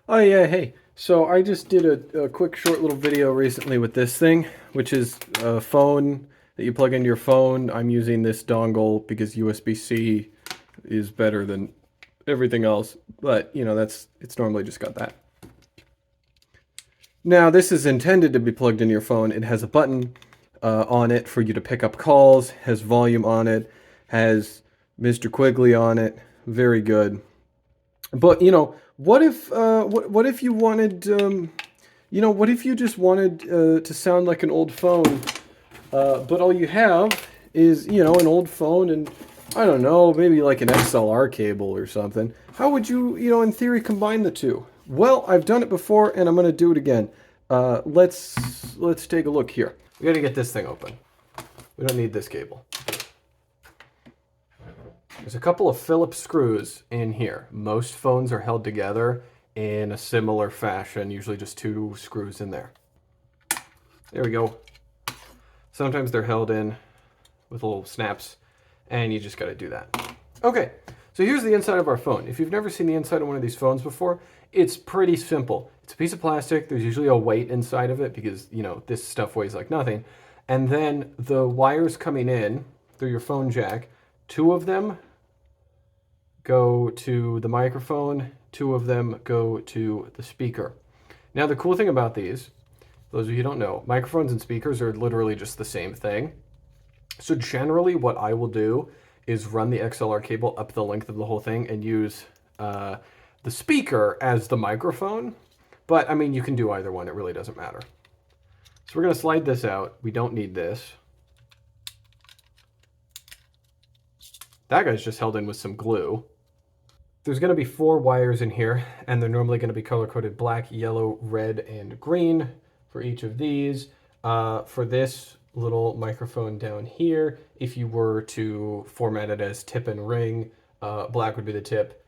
Oh yeah, hey. So I just did a quick short little video recently with this thing, which is a phone that you plug into your phone. I'm using this dongle because USB-C is better than everything else, but you know, it's normally just got that. Now this is intended to be plugged in your phone. It has a button on it for you to pick up calls, has volume on it, has Mr. Quigley on it. Very good. But you know, what if you wanted what if you just wanted to sound like an old phone, but all you have is an old phone and I don't know, maybe like an XLR cable or something. How would you in theory combine the two? Well, I've done it before and I'm going to do it again. Let's take a look here. We got to get this thing open. We don't need this cable. There's a couple of Phillips screws in here. Most phones are held together in a similar fashion, usually just two screws in there. There we go. Sometimes they're held in with little snaps, and you just got to do that. Okay, so here's the inside of our phone. If you've never seen the inside of one of these phones before, it's pretty simple. It's a piece of plastic. There's usually a weight inside of it because, this stuff weighs like nothing. And then the wires coming in through your phone jack, two of them go to the microphone, two of them go to the speaker. Now, the cool thing about these, those of you who don't know, microphones and speakers are literally just the same thing. So generally what I will do is run the XLR cable up the length of the whole thing and use the speaker as the microphone. But I mean, you can do either one. It really doesn't matter. So we're going to slide this out. We don't need this. That guy's just held in with some glue. There's going to be 4 wires in here, and they're normally going to be color-coded black, yellow, red, and green for each of these. For this little microphone down here, if you were to format it as tip and ring, black would be the tip,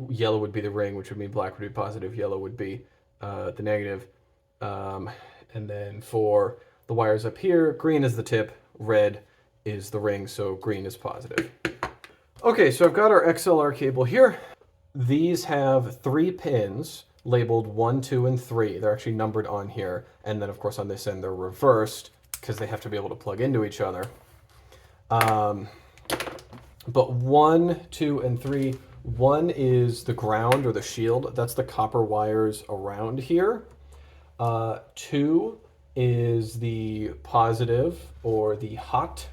yellow would be the ring, which would mean black would be positive, yellow would be the negative. And then for the wires up here, green is the tip, red is the ring, so green is positive. Okay, so I've got our XLR cable here. These have 3 pins labeled 1, 2, and 3. They're actually numbered on here. And then, of course, on this end, they're reversed because they have to be able to plug into each other. But 1, 2, and 3, 1 is the ground or the shield. That's the copper wires around here. 2 is the positive or the hot.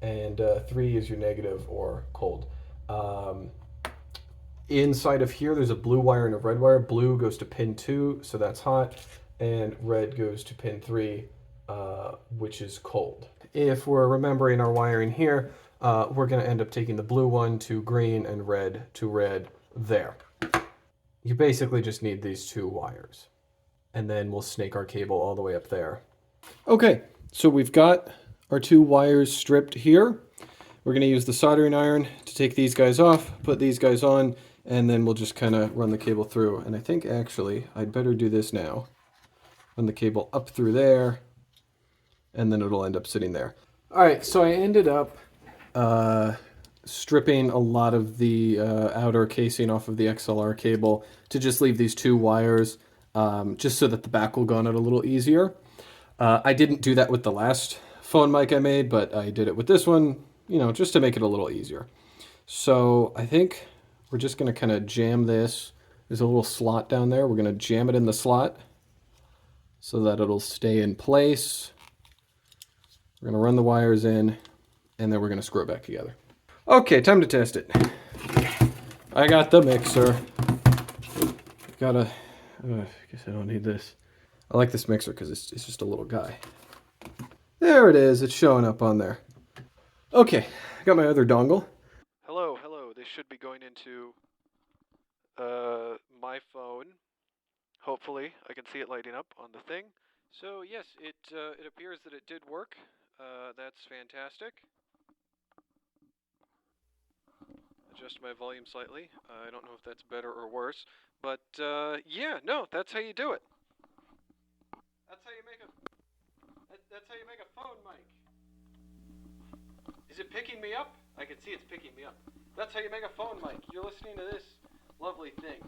And 3 is your negative or cold. Inside of here, there's a blue wire and a red wire. Blue goes to pin 2, so that's hot. And red goes to pin 3, which is cold. If we're remembering our wiring here, we're going to end up taking the blue one to green and red to red there. You basically just need these 2 wires. And then we'll snake our cable all the way up there. Okay, so we've got our 2 wires stripped here. We're going to use the soldering iron to take these guys off, put these guys on, and then we'll just kind of run the cable through. And I think actually I'd better do this now. Run the cable up through there, and then it'll end up sitting there. All right, so I ended up stripping a lot of the outer casing off of the XLR cable to just leave these 2 wires, just so that the back will go on it a little easier. I didn't do that with the last phone mic I made, but I did it with this one, just to make it a little easier. So I think we're just going to kind of jam this. There's a little slot down there. We're going to jam it in the slot so that it'll stay in place. We're going to run the wires in, and then we're going to screw it back together. Okay, time to test it. I got the mixer. I guess I don't need this. I like this mixer because it's just a little guy. There it is. It's showing up on there. Okay, I got my other dongle. Hello. This should be going into my phone. Hopefully, I can see it lighting up on the thing. So yes, it appears that it did work. That's fantastic. Adjust my volume slightly. I don't know if that's better or worse, but yeah, no, that's how you do it. That's how you make a phone mic. Is it picking me up? I can see it's picking me up. That's how you make a phone mic. You're listening to this lovely thing.